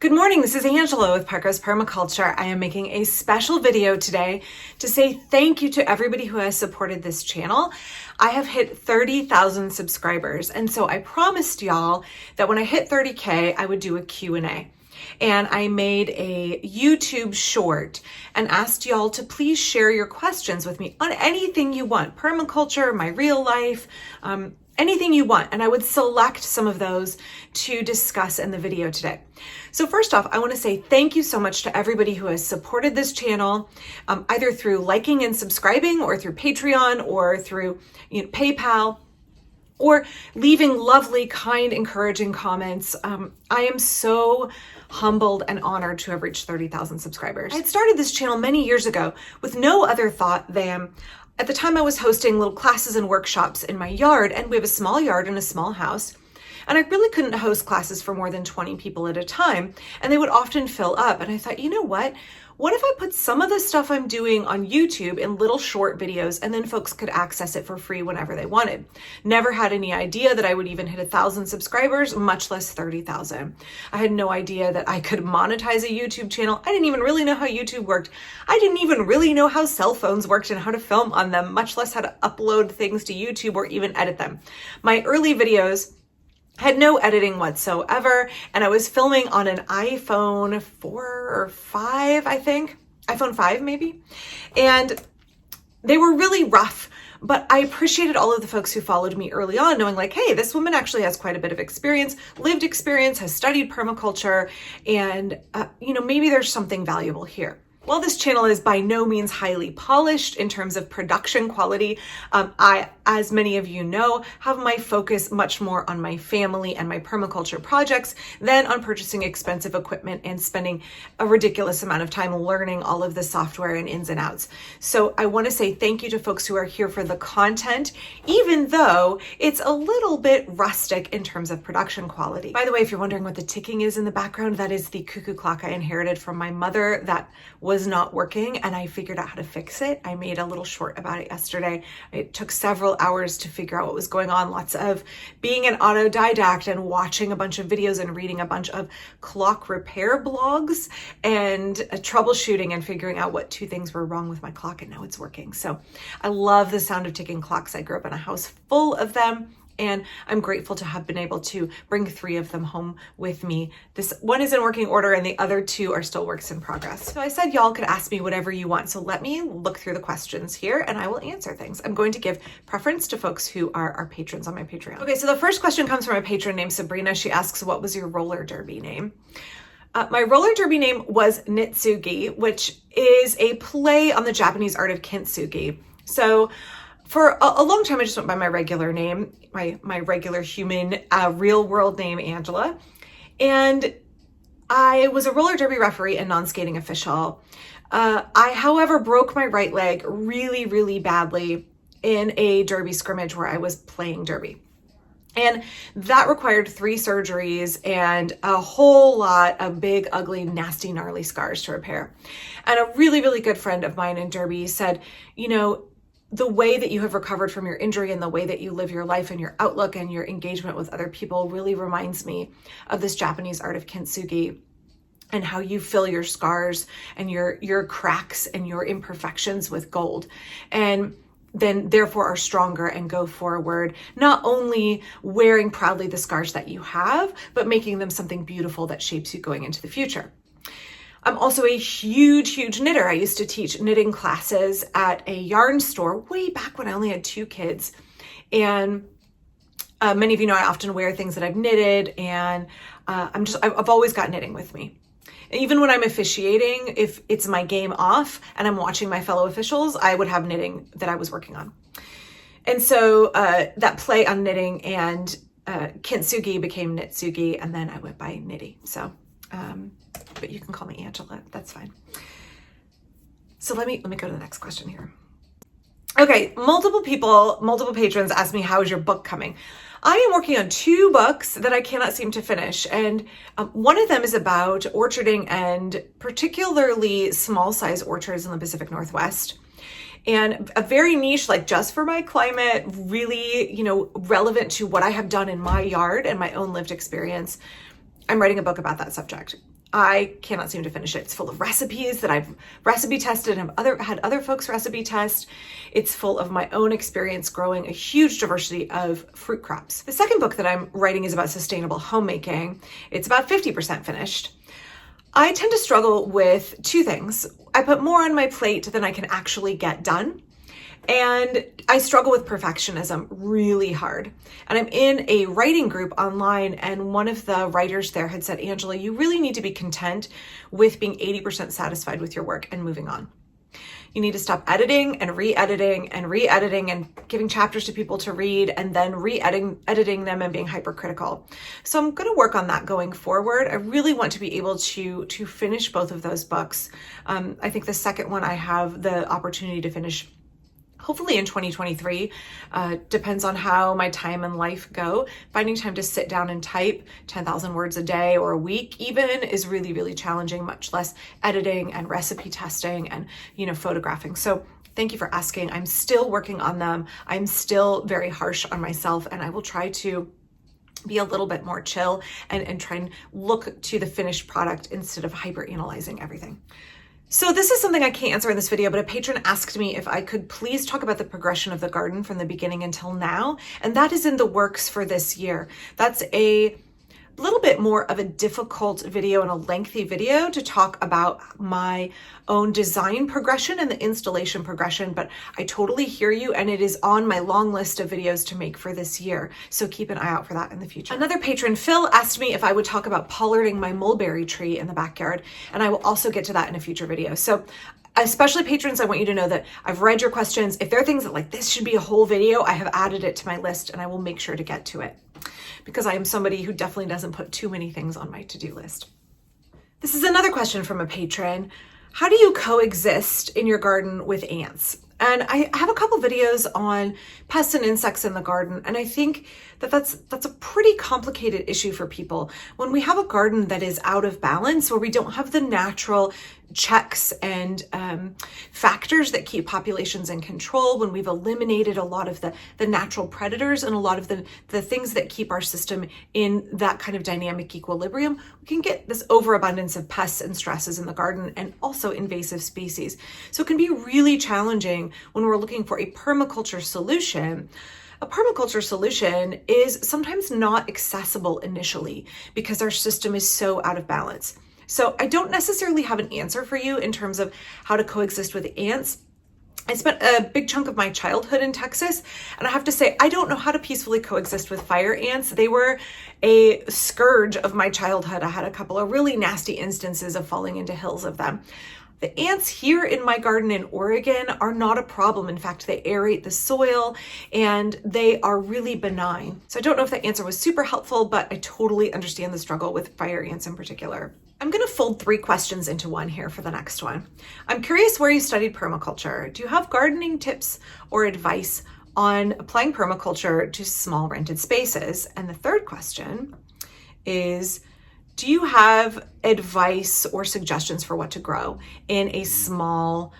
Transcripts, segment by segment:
Good morning, this is Angela with Parker's Permaculture. I am making a special video today to say thank you to everybody who has supported this channel. I have hit 30,000 subscribers, and so I promised y'all that when I hit 30K, I would do a Q&A. And I made a YouTube short and asked y'all to please share your questions with me on anything you want, permaculture, my real life, anything you want, and I would select some of those to discuss in the video today. So first off, I want to say thank you so much to everybody who has supported this channel, either through liking and subscribing, or through Patreon, or through PayPal, or leaving lovely, kind, encouraging comments. I am so humbled and honored to have reached 30,000 subscribers. I had started this channel many years ago with no other thought than, at the time I was hosting little classes and workshops in my yard, and we have a small yard and a small house, and I really couldn't host classes for more than 20 people at a time, and they would often fill up. And I thought, you know what? What if I put some of the stuff I'm doing on YouTube in little short videos, and then folks could access it for free whenever they wanted? Never had any idea that I would even hit 1,000 subscribers, much less 30,000. I had no idea that I could monetize a YouTube channel. I didn't even really know how YouTube worked. I didn't even really know how cell phones worked and how to film on them, much less how to upload things to YouTube or even edit them. My early videos had no editing whatsoever, and I was filming on an iPhone 4 or 5, I think. iPhone 5 maybe. And they were really rough, but I appreciated all of the folks who followed me early on, knowing like, hey, this woman actually has quite a bit of experience, lived experience, has studied permaculture, and maybe there's something valuable here. While this channel is by no means highly polished in terms of production quality, I, as many of you know, have my focus much more on my family and my permaculture projects than on purchasing expensive equipment and spending a ridiculous amount of time learning all of the software and ins and outs. So I want to say thank you to folks who are here for the content, even though it's a little bit rustic in terms of production quality. By the way, if you're wondering what the ticking is in the background, that is the cuckoo clock I inherited from my mother that was not working, and I figured out how to fix it. I made a little short about it yesterday. It took several hours to figure out what was going on. Lots of being an autodidact and watching a bunch of videos and reading a bunch of clock repair blogs and troubleshooting and figuring out what two things were wrong with my clock, and now it's working. So I love the sound of ticking clocks. I grew up in a house full of them, and I'm grateful to have been able to bring 3 of them home with me. This one is in working order and the other 2 are still works in progress. So I said y'all could ask me whatever you want. So let me look through the questions here and I will answer things. I'm going to give preference to folks who are our patrons on my Patreon. Okay, so the first question comes from a patron named Sabrina. She asks, what was your roller derby name? My roller derby name was Nitsugi, which is a play on the Japanese art of kintsugi. So for a long time, I just went by my regular name, my regular human, real world name, Angela. And I was a roller derby referee and non-skating official. I, however, broke my right leg really, really badly in a derby scrimmage where I was playing derby. And that required 3 surgeries and a whole lot of big, ugly, nasty, gnarly scars to repair. And a really, really good friend of mine in derby said, the way that you have recovered from your injury and the way that you live your life and your outlook and your engagement with other people really reminds me of this Japanese art of kintsugi and how you fill your scars and your cracks and your imperfections with gold. And then therefore are stronger and go forward, not only wearing proudly the scars that you have, but making them something beautiful that shapes you going into the future. I'm also a huge, huge knitter. I used to teach knitting classes at a yarn store way back when I only had 2 kids. And many of you know I often wear things that I've knitted, and I've always got knitting with me. And even when I'm officiating, if it's my game off and I'm watching my fellow officials, I would have knitting that I was working on. And so that play on knitting and kintsugi became Nitsugi, and then I went by Nitty. So, but you can call me Angela, that's fine. So let me go to the next question here. Okay, multiple patrons asked me, how is your book coming? I am working on 2 books that I cannot seem to finish. And one of them is about orcharding, and particularly small size orchards in the Pacific Northwest. And a very niche, like just for my climate, really, relevant to what I have done in my yard and my own lived experience. I'm writing a book about that subject. I cannot seem to finish it. It's full of recipes that I've recipe tested and had other folks recipe test. It's full of my own experience growing a huge diversity of fruit crops. The second book that I'm writing is about sustainable homemaking. It's about 50% finished. I tend to struggle with two things. I put more on my plate than I can actually get done. And I struggle with perfectionism really hard. And I'm in a writing group online, and one of the writers there had said, Angela, you really need to be content with being 80% satisfied with your work and moving on. You need to stop editing and re-editing and giving chapters to people to read and then editing them and being hypercritical. So I'm going to work on that going forward. I really want to be able to finish both of those books. I think the second one I have the opportunity to finish hopefully in 2023, depends on how my time and life go. Finding time to sit down and type 10,000 words a day or a week even is really, really challenging, much less editing and recipe testing and, photographing. So thank you for asking. I'm still working on them. I'm still very harsh on myself, and I will try to be a little bit more chill and try and look to the finished product instead of hyper analyzing everything. So this is something I can't answer in this video, but a patron asked me if I could please talk about the progression of the garden from the beginning until now. And that is in the works for this year. That's a little bit more of a difficult video and a lengthy video to talk about my own design progression and the installation progression, but I totally hear you, and it is on my long list of videos to make for this year. So keep an eye out for that in the future. Another patron, Phil, asked me if I would talk about pollarding my mulberry tree in the backyard, and I will also get to that in a future video. So especially patrons, I want you to know that I've read your questions. If there are things that like this should be a whole video, I have added it to my list, and I will make sure to get to it, because I am somebody who definitely doesn't put too many things on my to-do list. This is another question from a patron. How do you coexist in your garden with ants? And I have a couple videos on pests and insects in the garden, and I think that that's a pretty complicated issue for people. When we have a garden that is out of balance, where we don't have the natural checks and factors that keep populations in control, when we've eliminated a lot of the natural predators and a lot of the things that keep our system in that kind of dynamic equilibrium, we can get this overabundance of pests and stresses in the garden and also invasive species. So it can be really challenging when we're looking for a permaculture solution. A permaculture solution is sometimes not accessible initially because our system is so out of balance. So I don't necessarily have an answer for you in terms of how to coexist with ants. I spent a big chunk of my childhood in Texas, and I have to say, I don't know how to peacefully coexist with fire ants. They were a scourge of my childhood. I had a couple of really nasty instances of falling into hills of them. The ants here in my garden in Oregon are not a problem. In fact, they aerate the soil and they are really benign. So I don't know if that answer was super helpful, but I totally understand the struggle with fire ants in particular. I'm going to fold 3 questions into one here for the next one. I'm curious where you studied permaculture. Do you have gardening tips or advice on applying permaculture to small rented spaces? And the third question is, do you have advice or suggestions for what to grow in a small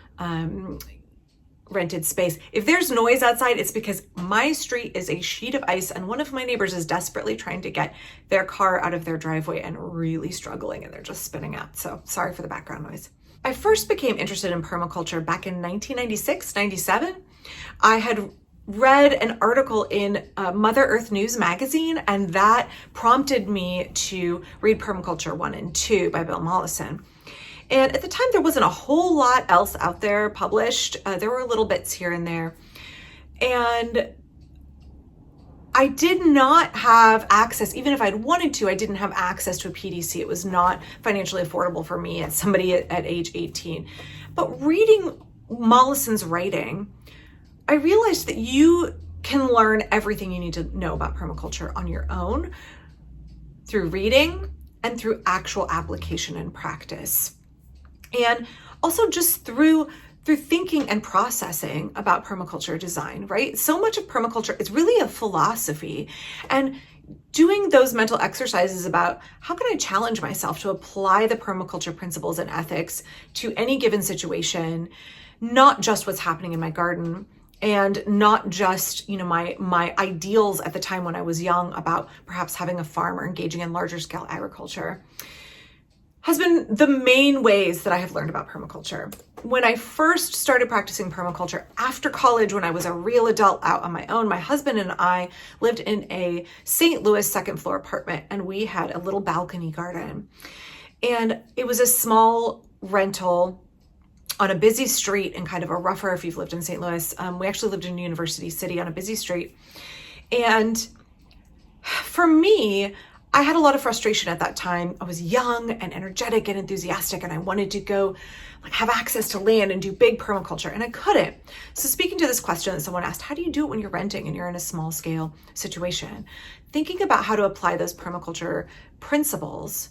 rented space? If there's noise outside, it's because my street is a sheet of ice and one of my neighbors is desperately trying to get their car out of their driveway and really struggling, and they're just spinning out. So sorry for the background noise. I first became interested in permaculture back in 1996, 97. I had read an article in Mother Earth News magazine, and that prompted me to read Permaculture 1 and 2 by Bill Mollison. And at the time, there wasn't a whole lot else out there published. There were little bits here and there. And I did not have access, even if I'd wanted to, I didn't have access to a PDC. It was not financially affordable for me as somebody at age 18. But reading Mollison's writing, I realized that you can learn everything you need to know about permaculture on your own through reading and through actual application and practice. And also just through thinking and processing about permaculture design, right? So much of permaculture is really a philosophy, and doing those mental exercises about how can I challenge myself to apply the permaculture principles and ethics to any given situation, not just what's happening in my garden, and not just, my ideals at the time when I was young about perhaps having a farm or engaging in larger scale agriculture, has been the main ways that I have learned about permaculture. When I first started practicing permaculture after college, when I was a real adult out on my own, my husband and I lived in a St. Louis second floor apartment, and we had a little balcony garden. And it was a small rental on a busy street and kind of a rougher, if you've lived in St. Louis. We actually lived in University City on a busy street. And for me, I had a lot of frustration at that time. I was young and energetic and enthusiastic, and I wanted to go have access to land and do big permaculture, and I couldn't. So speaking to this question that someone asked, how do you do it when you're renting and you're in a small scale situation? Thinking about how to apply those permaculture principles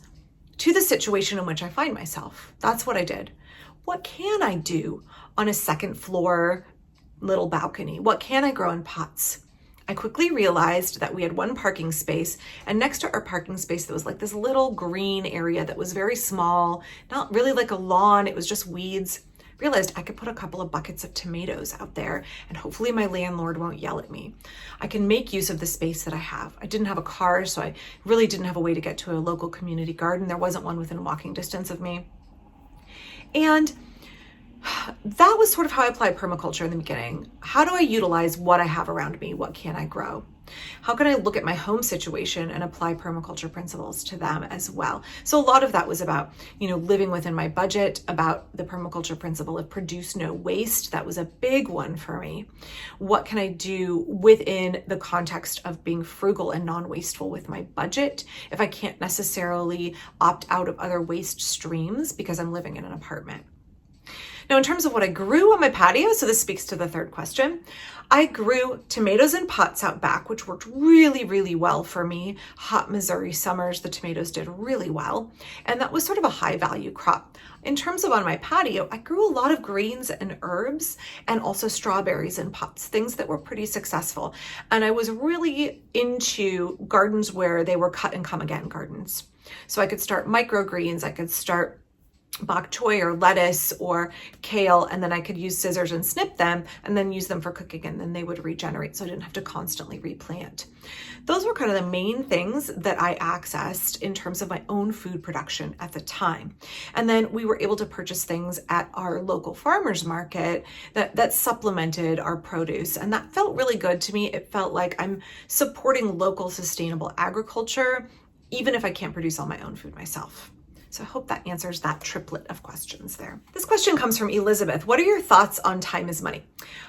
to the situation in which I find myself. That's what I did. What can I do on a second floor little balcony? What can I grow in pots? I quickly realized that we had one parking space, and next to our parking space, there was like this little green area that was very small, not really like a lawn, it was just weeds. Realized I could put a couple of buckets of tomatoes out there, and hopefully my landlord won't yell at me. I can make use of the space that I have. I didn't have a car, so I really didn't have a way to get to a local community garden. There wasn't one within walking distance of me. And that was sort of how I applied permaculture in the beginning. How do I utilize what I have around me? What can I grow? How can I look at my home situation and apply permaculture principles to them as well? So a lot of that was about, living within my budget, about the permaculture principle of produce no waste. That was a big one for me. What can I do within the context of being frugal and non-wasteful with my budget if I can't necessarily opt out of other waste streams because I'm living in an apartment? Now, in terms of what I grew on my patio, so this speaks to the third question, I grew tomatoes in pots out back, which worked really, really well for me. Hot Missouri summers, the tomatoes did really well. And that was sort of a high value crop. In terms of on my patio, I grew a lot of greens and herbs and also strawberries in pots, things that were pretty successful. And I was really into gardens where they were cut and come again gardens. So I could start microgreens, I could start bok choy or lettuce or kale, and then I could use scissors and snip them and then use them for cooking, and then they would regenerate, so I didn't have to constantly replant. Those were kind of the main things that I accessed in terms of my own food production at the time. And then we were able to purchase things at our local farmers market that supplemented our produce, and that felt really good to me. It felt like I'm supporting local sustainable agriculture, even if I can't produce all my own food myself. So I hope that answers that triplet of questions there. This question comes from Elizabeth. What are your thoughts on time is money?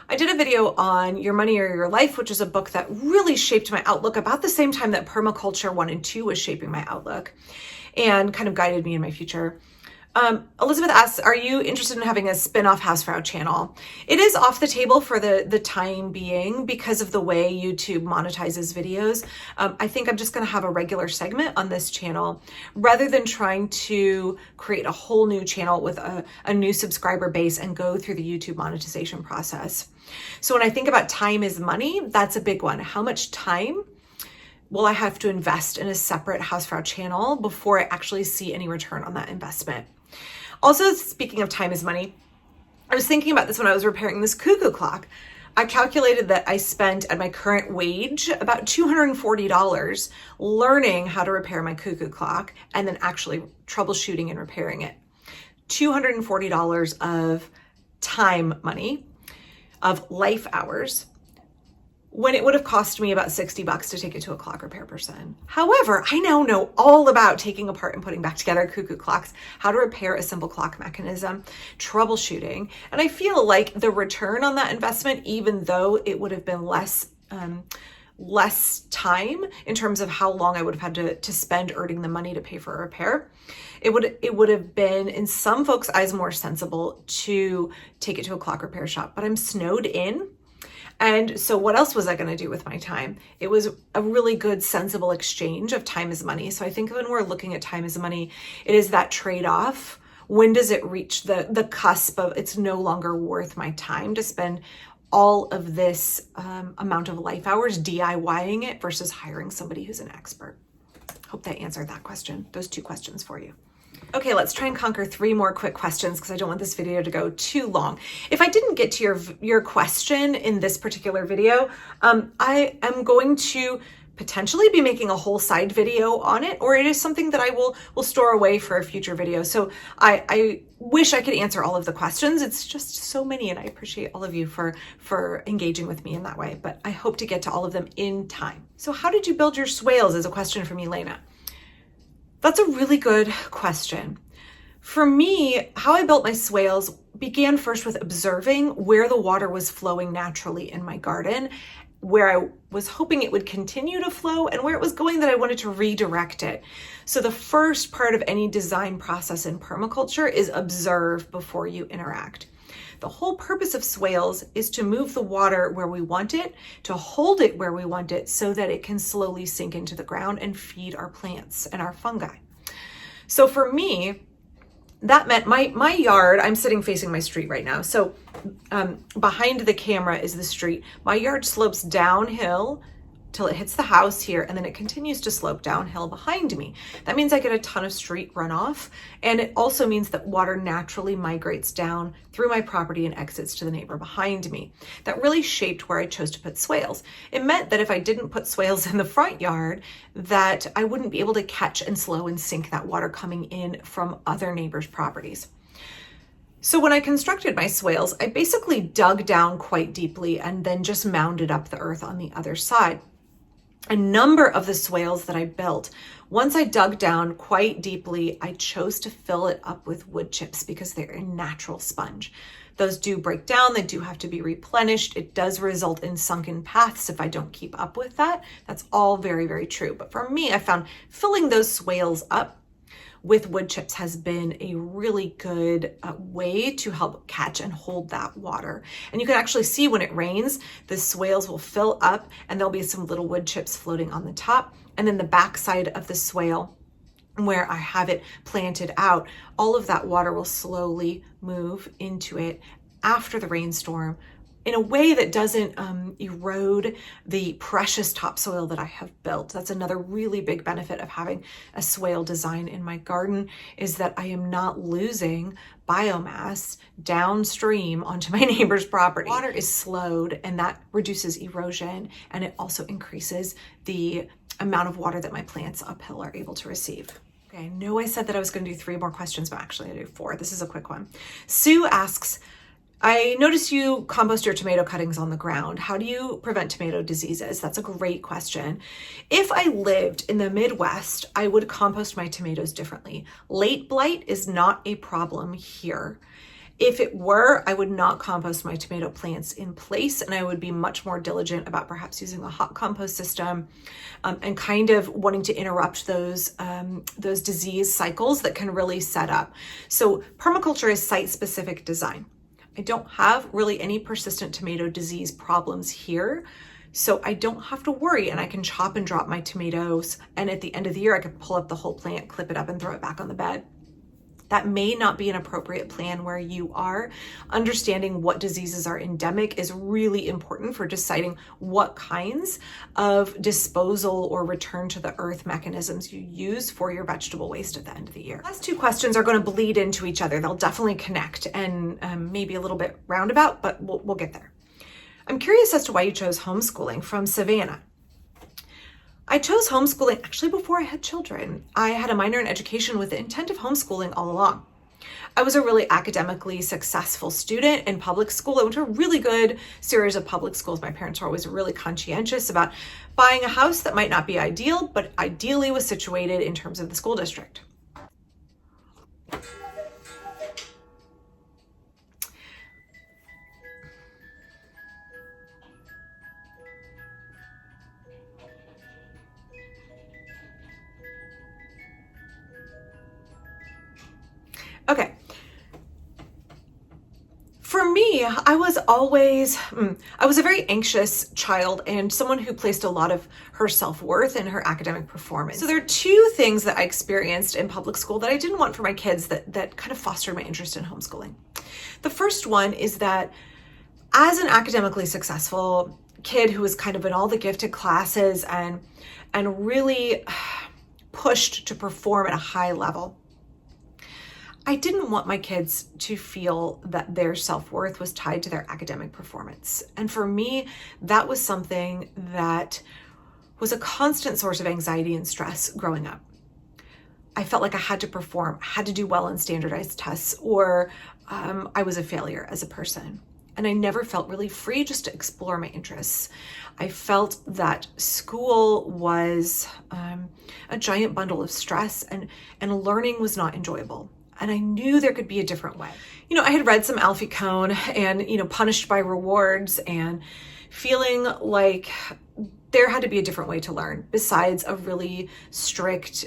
I did a video on Your Money or Your Life, which is a book that really shaped my outlook about the same time that Permaculture 1 and 2 was shaping my outlook and kind of guided me in my future. Elizabeth asks, are you interested in having a spin-off Hausfrau channel? It is off the table for the time being because of the way YouTube monetizes videos. I think I'm just going to have a regular segment on this channel rather than trying to create a whole new channel with a new subscriber base and go through the YouTube monetization process. So when I think about time is money, that's a big one. How much time will I have to invest in a separate Hausfrau channel before I actually see any return on that investment? Also, speaking of time is money, I was thinking about this when I was repairing this cuckoo clock. I calculated that I spent at my current wage about $240 learning how to repair my cuckoo clock and then actually troubleshooting and repairing it. $240 of time money, of life hours, when it would have cost me about $60 to take it to a clock repair person. However, I now know all about taking apart and putting back together cuckoo clocks, how to repair a simple clock mechanism, troubleshooting, and I feel like the return on that investment, even though it would have been less time in terms of how long I would have had to spend earning the money to pay for a repair, it would have been, in some folks' eyes, more sensible to take it to a clock repair shop. But I'm snowed in. And so what else was I going to do with my time? It was a really good, sensible exchange of time is money. So I think when we're looking at time is money, it is that trade-off. When does it reach the cusp of it's no longer worth my time to spend all of this amount of life hours DIYing it versus hiring somebody who's an expert? Hope that answered that question, those two questions for you. Okay, let's try and conquer 3 more quick questions because I don't want this video to go too long. If I didn't get to your question in this particular video, I am going to potentially be making a whole side video on it, or it is something that I will store away for a future video. So I wish I could answer all of the questions. It's just so many, and I appreciate all of you for engaging with me in that way, but I hope to get to all of them in time. So how did you build your swales is a question from Elena. That's a really good question. For me, how I built my swales began first with observing where the water was flowing naturally in my garden, where I was hoping it would continue to flow, and where it was going that I wanted to redirect it. So the first part of any design process in permaculture is observe before you interact. The whole purpose of swales is to move the water where we want it, to hold it where we want it so that it can slowly sink into the ground and feed our plants and our fungi. So for me, that meant my yard, I'm sitting facing my street right now. So behind the camera is the street. My yard slopes downhill till it hits the house here, and then it continues to slope downhill behind me. That means I get a ton of street runoff, and it also means that water naturally migrates down through my property and exits to the neighbor behind me. That really shaped where I chose to put swales. It meant that if I didn't put swales in the front yard, that I wouldn't be able to catch and slow and sink that water coming in from other neighbors' properties. So when I constructed my swales, I basically dug down quite deeply and then just mounded up the earth on the other side. A number of the swales that I built, once I dug down quite deeply, I chose to fill it up with wood chips because they're a natural sponge. Those do break down, they do have to be replenished. It does result in sunken paths if I don't keep up with that. That's all very, very true. But for me, I found filling those swales up with wood chips has been a really good way to help catch and hold that water. And you can actually see when it rains, the swales will fill up and there'll be some little wood chips floating on the top. And then the backside of the swale, where I have it planted out, all of that water will slowly move into it after the rainstorm in a way that doesn't erode the precious topsoil that I have built. That's another really big benefit of having a swale design in my garden, is that I am not losing biomass downstream onto my neighbor's property. Water is slowed, and that reduces erosion, and it also increases the amount of water that my plants uphill are able to receive. Okay, I know I said that I was going to do 3 more questions, but actually I do 4. This is a quick one. Sue asks, I noticed you compost your tomato cuttings on the ground. How do you prevent tomato diseases? That's a great question. If I lived in the Midwest, I would compost my tomatoes differently. Late blight is not a problem here. If it were, I would not compost my tomato plants in place, and I would be much more diligent about perhaps using a hot compost system and kind of wanting to interrupt those disease cycles that can really set up. So permaculture is site-specific design. I don't have really any persistent tomato disease problems here, so I don't have to worry, and I can chop and drop my tomatoes, and at the end of the year I can pull up the whole plant, clip it up, and throw it back on the bed. That may not be an appropriate plan where you are. Understanding what diseases are endemic is really important for deciding what kinds of disposal or return to the earth mechanisms you use for your vegetable waste at the end of the year. Last 2 questions are going to bleed into each other. They'll definitely connect, and maybe a little bit roundabout, but we'll get there. I'm curious as to why you chose homeschooling, from Savannah. I chose homeschooling actually before I had children. I had a minor in education with the intent of homeschooling all along. I was a really academically successful student in public school. I went to a really good series of public schools. My parents were always really conscientious about buying a house that might not be ideal, but ideally was situated in terms of the school district. Okay. For me, I was a very anxious child and someone who placed a lot of her self-worth in her academic performance. So there are 2 things that I experienced in public school that I didn't want for my kids that kind of fostered my interest in homeschooling. The first one is that as an academically successful kid who was kind of in all the gifted classes and really pushed to perform at a high level, I didn't want my kids to feel that their self-worth was tied to their academic performance. And for me, that was something that was a constant source of anxiety and stress growing up. I felt like I had to perform, had to do well in standardized tests, or I was a failure as a person. And I never felt really free just to explore my interests. I felt that school was a giant bundle of stress, and learning was not enjoyable. And I knew there could be a different way. I had read some Alfie Kohn and, Punished by Rewards, and feeling like there had to be a different way to learn besides a really strict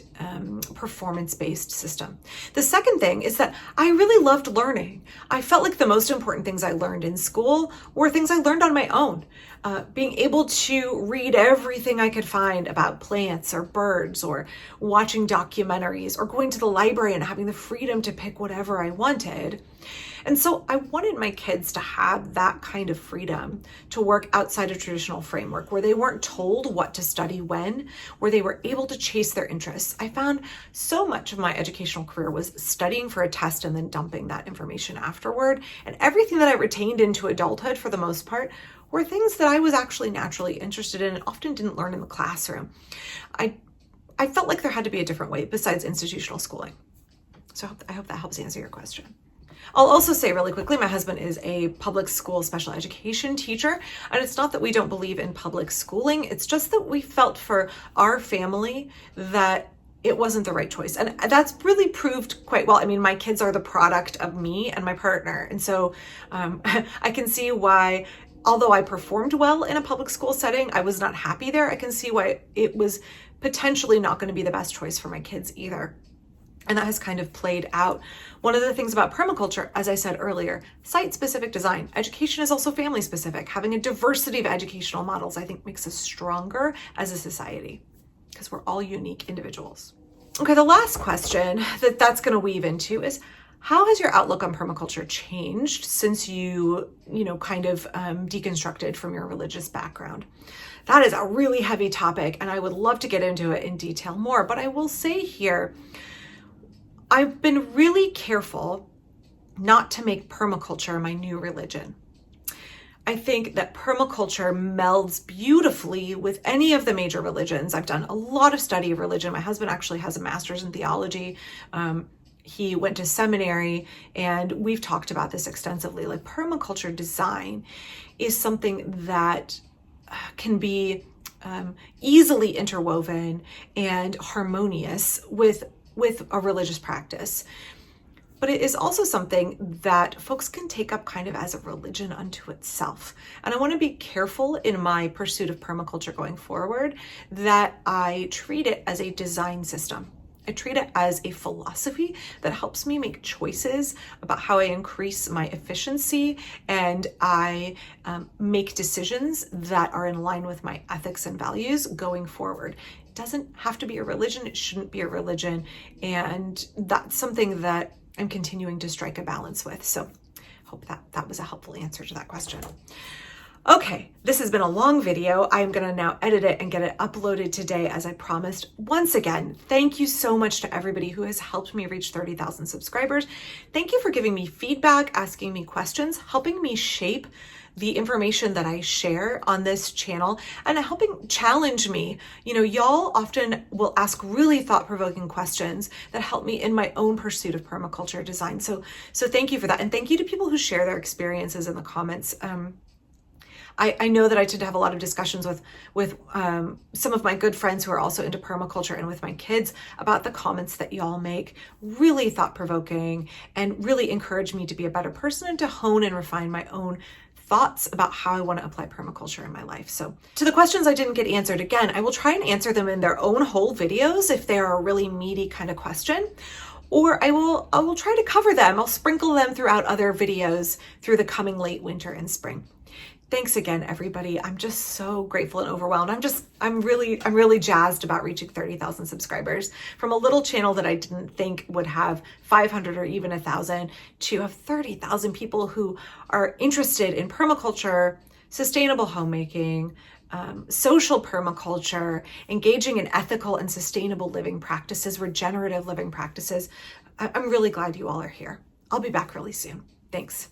performance-based system. The second thing is that I really loved learning. I felt like the most important things I learned in school were things I learned on my own. Being able to read everything I could find about plants or birds, or watching documentaries, or going to the library and having the freedom to pick whatever I wanted. And so I wanted my kids to have that kind of freedom to work outside a traditional framework, where they weren't told what to study when, where they were able to chase their interests. I found so much of my educational career was studying for a test and then dumping that information afterward. And everything that I retained into adulthood, for the most part, were things that I was actually naturally interested in and often didn't learn in the classroom. I felt like there had to be a different way besides institutional schooling. So I hope that helps answer your question. I'll also say really quickly, my husband is a public school special education teacher, and it's not that we don't believe in public schooling. It's just that we felt for our family that it wasn't the right choice. And that's really proved quite well. I mean, my kids are the product of me and my partner. And so I can see why, although I performed well in a public school setting, I was not happy there. I can see why it was potentially not going to be the best choice for my kids either. And that has kind of played out. One of the things about permaculture, as I said earlier, site-specific design. Education is also family-specific. Having a diversity of educational models, I think, makes us stronger as a society, because we're all unique individuals. Okay, the last question that's going to weave into is, how has your outlook on permaculture changed since you kind of deconstructed from your religious background? That is a really heavy topic, and I would love to get into it in detail more, but I will say here, I've been really careful not to make permaculture my new religion. I think that permaculture melds beautifully with any of the major religions. I've done a lot of study of religion. My husband actually has a master's in theology. He went to seminary, and we've talked about this extensively. Like, permaculture design is something that can be easily interwoven and harmonious with a religious practice. But it is also something that folks can take up kind of as a religion unto itself. And I want to be careful in my pursuit of permaculture going forward that I treat it as a design system. I treat it as a philosophy that helps me make choices about how I increase my efficiency, and I make decisions that are in line with my ethics and values going forward. It doesn't have to be a religion. It shouldn't be a religion. And that's something that I'm continuing to strike a balance with. So hope that was a helpful answer to that question. Okay, this has been a long video. I'm gonna now edit it and get it uploaded today as I promised. Once again, thank you so much to everybody who has helped me reach 30,000 subscribers. Thank you for giving me feedback, asking me questions, helping me shape the information that I share on this channel, and helping challenge me. Y'all often will ask really thought-provoking questions that help me in my own pursuit of permaculture design. So thank you for that. And thank you to people who share their experiences in the comments. I know that I tend to have a lot of discussions with some of my good friends who are also into permaculture, and with my kids about the comments that y'all make. Really thought-provoking and really encourage me to be a better person and to hone and refine my own thoughts about how I want to apply permaculture in my life. So to the questions I didn't get answered, again, I will try and answer them in their own whole videos if they are a really meaty kind of question. Or I will try to cover them. I'll sprinkle them throughout other videos through the coming late winter and spring. Thanks again, everybody. I'm just so grateful and overwhelmed. I'm really jazzed about reaching 30,000 subscribers. From a little channel that I didn't think would have 500 or even 1,000 to have 30,000 people who are interested in permaculture, sustainable homemaking, social permaculture, engaging in ethical and sustainable living practices, regenerative living practices, I'm really glad you all are here. I'll be back really soon. Thanks.